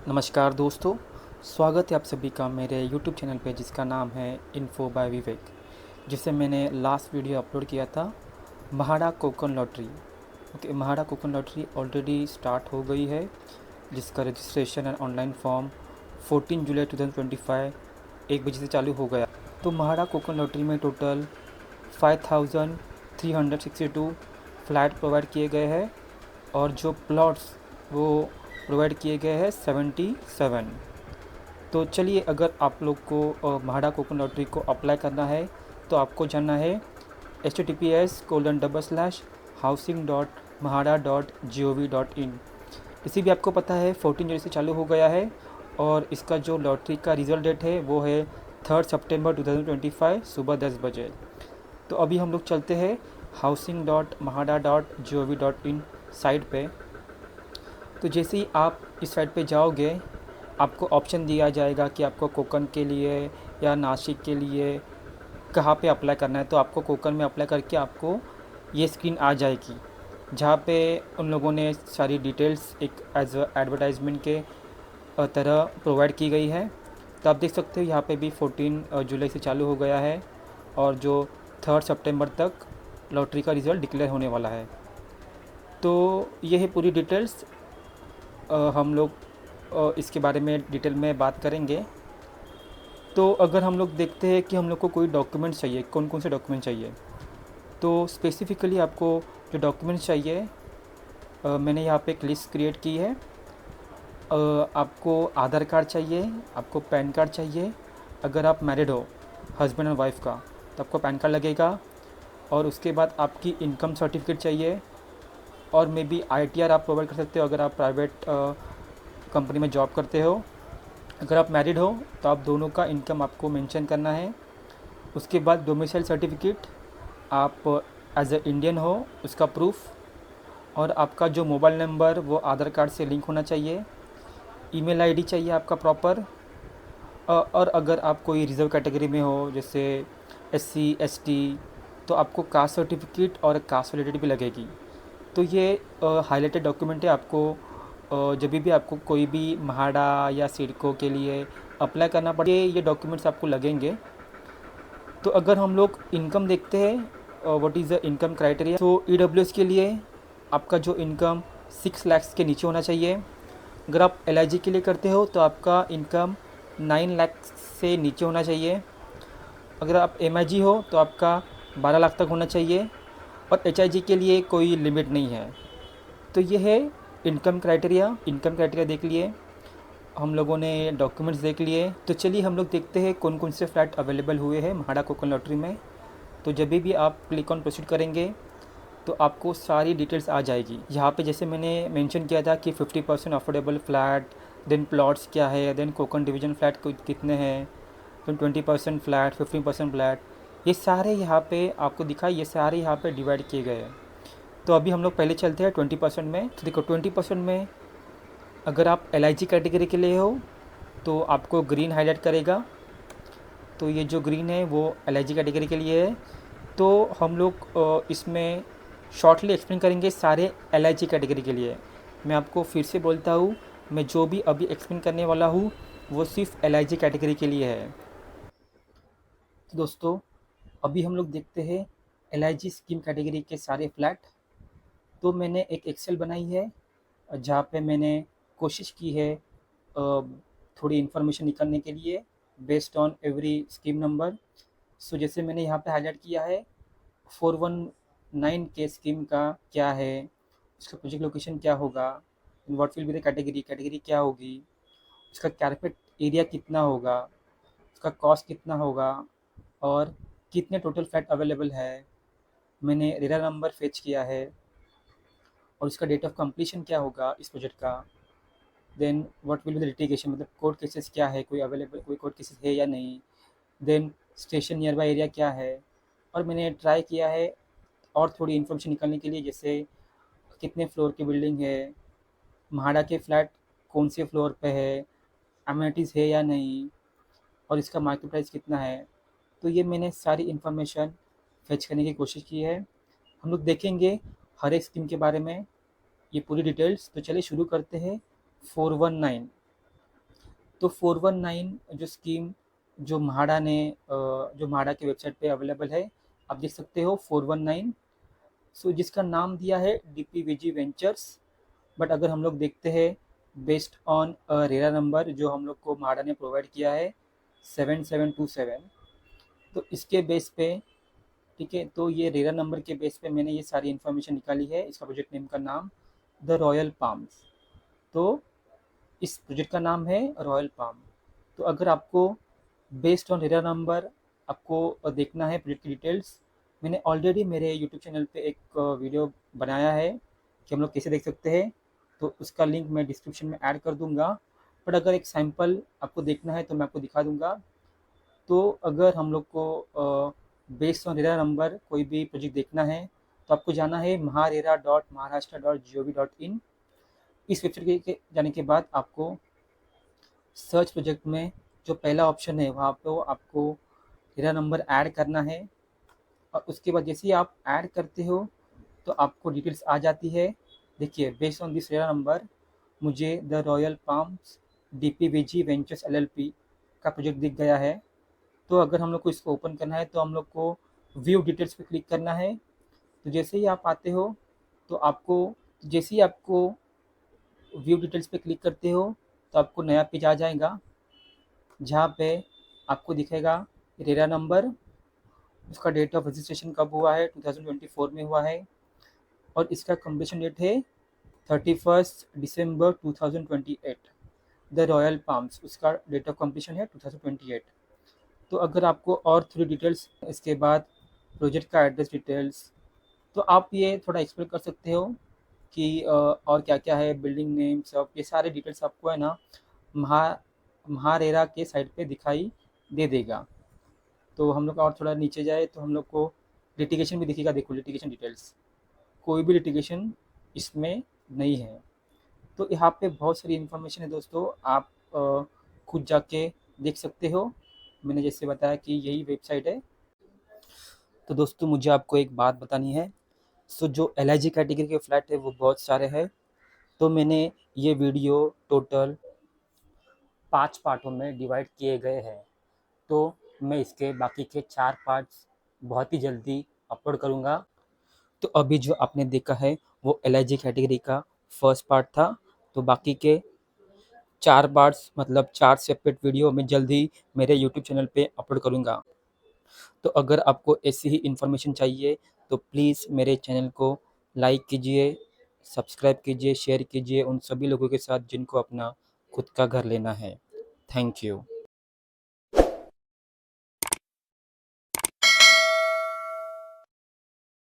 नमस्कार दोस्तों, स्वागत है आप सभी का मेरे यूट्यूब चैनल पे जिसका नाम है इन्फो बाय विवेक, जिसे मैंने लास्ट वीडियो अपलोड किया था MHADA Konkan lottery. Okay, MHADA Konkan lottery already start हो गई है, जिसका रजिस्ट्रेशन एंड ऑनलाइन फॉर्म 14 जुलाई 2025 1 बजे से चालू हो गया। तो महाड़ा कोकन लॉटरी में टोटल 5362 फ्लैट प्रोवाइड किए गए हैं और जो प्लॉट्स वो प्रोवाइड किए गए हैं 77। तो चलिए, अगर आप लोग को महाड़ा कोकन लॉटरी को अप्लाई करना है तो आपको जानना है https://housing.mahada.gov.in। इसी भी आपको पता है 14 जुलाई से चालू हो गया है और इसका जो लॉटरी का रिज़ल्ट डेट है वो है 3 सितंबर 2025 सुबह 10 बजे। तो अभी हम लोग चलते हैं housing.mahada.gov.in साइट पे। तो जैसे ही आप इस साइट पे जाओगे, आपको ऑप्शन दिया जाएगा कि आपको कोकन के लिए या नासिक के लिए कहाँ पे अप्लाई करना है। तो आपको कोकन में अप्लाई करके आपको ये स्क्रीन आ जाएगी, जहाँ पे उन लोगों ने सारी डिटेल्स एक एज एडवर्टाइजमेंट के तरह प्रोवाइड की गई है। तो आप देख सकते हो यहाँ पे भी 14 जुलाई से चालू हो गया है और जो 3 सितंबर तक लॉटरी का रिज़ल्ट डिक्लेयर होने वाला है। तो ये है पूरी डिटेल्स। हम लोग इसके बारे में डिटेल में बात करेंगे। तो अगर हम लोग देखते हैं कि हम लोग को कोई डॉक्यूमेंट चाहिए, कौन कौन से डॉक्यूमेंट चाहिए, तो स्पेसिफ़िकली आपको जो डॉक्यूमेंट्स चाहिए, मैंने यहाँ पे एक लिस्ट क्रिएट की है। आपको आधार कार्ड चाहिए, आपको पैन कार्ड चाहिए। अगर आप मैरिड हो, हस्बैंड और वाइफ का, तो आपको पैन कार्ड लगेगा। और उसके बाद आपकी इनकम सर्टिफिकेट चाहिए और मे बी ITR आप प्रोवाइड कर सकते हो अगर आप प्राइवेट कंपनी में जॉब करते हो। अगर आप मैरिड हो तो आप दोनों का इनकम आपको मेंशन करना है। उसके बाद डोमिसाइल सर्टिफिकेट, आप एज ए इंडियन हो उसका प्रूफ, और आपका जो मोबाइल नंबर वो आधार कार्ड से लिंक होना चाहिए। ईमेल आईडी चाहिए आपका प्रॉपर। और अगर आप कोई रिजर्व कैटेगरी में हो, जैसे SC ST, तो आपको कास्ट सर्टिफिकेट और कास्ट वैलिडिटी भी लगेगी। तो ये हाईलाइटेड डॉक्यूमेंट है। आपको जब भी आपको कोई भी महाड़ा या सिडको के लिए अप्लाई करना पड़े, ये डॉक्यूमेंट्स आपको लगेंगे। तो अगर हम लोग इनकम देखते हैं, what is the income criteria, तो EWS के लिए आपका जो इनकम 6 लाख के नीचे होना चाहिए। अगर आप LIG के लिए करते हो तो आपका इनकम 9 लाख से नीचे होना चाहिए। अगर आप MIG हो तो आपका 12 लाख तक होना चाहिए। और HIG के लिए कोई लिमिट नहीं है। तो ये है इनकम क्राइटेरिया देख लिए हम लोगों ने, डॉक्यूमेंट्स देख लिए। तो चलिए हम लोग देखते हैं कौन कौन से फ्लैट अवेलेबल हुए हैं महाड़ा कोकन लॉटरी में। तो जब भी आप क्लिक ऑन प्रोसीड करेंगे तो आपको सारी डिटेल्स आ जाएगी। यहाँ पे जैसे मैंने मेंशन किया था कि 50% अफोर्डेबल फ्लैट, देन प्लॉट्स क्या है, देन कोकन डिवीज़न फ्लैट कितने हैं, देन 20% फ्लैट, 15% फ्लैट, ये सारे यहाँ पे आपको दिखा, ये सारे यहाँ पे डिवाइड किए गए हैं। तो अभी हम लोग पहले चलते हैं 20% में। तो देखो 20% में अगर आप LIG कैटेगरी के लिए हो तो आपको ग्रीन हाईलाइट करेगा। तो ये जो ग्रीन है वो LIG कैटेगरी के लिए है। तो हम लोग इसमें शॉर्टली एक्सप्लेन करेंगे सारे LIG कैटेगरी के लिए। मैं आपको फिर से बोलता हूँ, मैं जो भी अभी एक्सप्लेन करने वाला हूँ वो सिर्फ LIG कैटेगरी के लिए है। तो दोस्तों, अभी हम लोग देखते हैं LIG स्कीम कैटेगरी के सारे फ्लैट। तो मैंने एक एक्सेल बनाई है जहाँ पे मैंने कोशिश की है थोड़ी इन्फॉर्मेशन निकालने के लिए based on every scheme number. So जैसे मैंने यहाँ पे हाईलाइट किया है 419 के स्कीम का क्या है, उसका प्रोजेक्ट लोकेशन क्या होगा, what will be the category क्या होगी, उसका कैरपेट एरिया कितना होगा, उसका कॉस्ट कितना होगा, और कितने टोटल फ्लैट अवेलेबल है। मैंने रेरा नंबर फेच किया है और उसका डेट ऑफ कंप्लीशन क्या होगा इस प्रोजेक्ट का। Then what will be the litigation, मतलब कोर्ट केसेस क्या है, कोई अवेलेबल कोई कोर्ट केसेस है या नहीं। Then station nearby area क्या है। और मैंने ट्राई किया है और थोड़ी इन्फॉर्मेशन निकालने के लिए, जैसे कितने फ्लोर की बिल्डिंग है, महाड़ा के फ्लैट कौन से फ्लोर पे है, अम्यूनिटीज़ है या नहीं, और इसका मार्केट प्राइस कितना है। तो ये मैंने सारी इन्फॉर्मेशन फेच करने की कोशिश की है। हम लोग देखेंगे हर एक स्कीम के बारे में ये पूरी डिटेल्स। तो चलिए शुरू करते हैं 419। तो 419 जो स्कीम जो म्हाडा की वेबसाइट पे अवेलेबल है, आप देख सकते हो 419। सो जिसका नाम दिया है डीपीवीजी वेंचर्स। बट अगर हम लोग देखते हैं बेस्ड ऑन रेरा नंबर जो हम लोग को म्हाडा ने प्रोवाइड किया है 7727, तो इसके बेस पे, ठीक है, तो ये रेरा नंबर के बेस पे मैंने ये सारी इन्फॉर्मेशन निकाली है। इसका प्रोजेक्ट नेम का नाम द रॉयल पाम्स। तो इस प्रोजेक्ट का नाम है रॉयल पाम। तो अगर आपको बेस्ड ऑन रेरा नंबर आपको देखना है प्रोजेक्ट की डिटेल्स, मैंने ऑलरेडी मेरे यूट्यूब चैनल पे एक वीडियो बनाया है कि हम लोग कैसे देख सकते हैं। तो उसका लिंक मैं डिस्क्रिप्शन में ऐड कर दूंगा। बट अगर एक सैम्पल आपको देखना है तो मैं आपको दिखा दूंगा। तो अगर हम लोग को बेस्ड ऑन रेरा नंबर कोई भी प्रोजेक्ट देखना है तो आपको जाना है maharera.maharashtra.gov.in। इस वेबसाइट के जाने के बाद आपको सर्च प्रोजेक्ट में जो पहला ऑप्शन है वहाँ पे आपको रेरा नंबर ऐड करना है। और उसके बाद जैसे ही आप ऐड करते हो तो आपको डिटेल्स आ जाती है। देखिए based on this RERA number मुझे the Royal Palms DPVG Ventures LLP का प्रोजेक्ट दिख गया है। तो अगर हम लोग को इसको ओपन करना है तो हम लोग को व्यू डिटेल्स पे क्लिक करना है। तो जैसे ही आप आते हो तो आपको जैसे ही आपको व्यू डिटेल्स पे क्लिक करते हो तो आपको नया पेज आ जाएगा जहाँ पे आपको दिखेगा रेरा नंबर, उसका डेट ऑफ रजिस्ट्रेशन कब हुआ है 2024 में हुआ है, और इसका कंप्लीशन डेट है 31 दिसंबर 2028। द रॉयल पाम्स उसका डेट ऑफ कंप्लीशन है 2028। तो अगर आपको और थोड़ी डिटेल्स इसके बाद प्रोजेक्ट का एड्रेस डिटेल्स, तो आप ये थोड़ा एक्सप्लेन कर सकते हो कि और क्या क्या है, बिल्डिंग नेम सब ये सारे डिटेल्स आपको है ना महा महारेरा के साइट पे दिखाई दे देगा। तो हम लोग और थोड़ा नीचे जाए तो हम लोग को लिटिगेशन भी दिखेगा। देखो लिटिगेशन डिटेल्स, कोई भी लिटिगेशन इसमें नहीं है। तो यहाँ पे बहुत सारी इन्फॉर्मेशन है दोस्तों, आप खुद जाके देख सकते हो। मैंने जैसे बताया कि यही वेबसाइट है। तो दोस्तों मुझे आपको एक बात बतानी है। सो जो LIG कैटेगरी के फ्लैट है वो बहुत सारे हैं। तो मैंने ये वीडियो टोटल 5 पार्टों में डिवाइड किए गए हैं। तो मैं इसके बाकी के 4 पार्ट्स बहुत ही जल्दी अपलोड करूँगा। तो अभी जो आपने देखा है वो LIG कैटेगरी का फर्स्ट पार्ट था। तो बाकी के 4 पार्ट्स मतलब 4 सेपरेट वीडियो मैं जल्दी मेरे यूट्यूब चैनल पे अपलोड करूँगा। तो अगर आपको ऐसी ही इन्फॉर्मेशन चाहिए तो प्लीज़ मेरे चैनल को लाइक कीजिए, सब्सक्राइब कीजिए, शेयर कीजिए उन सभी लोगों के साथ जिनको अपना खुद का घर लेना है। Thank you.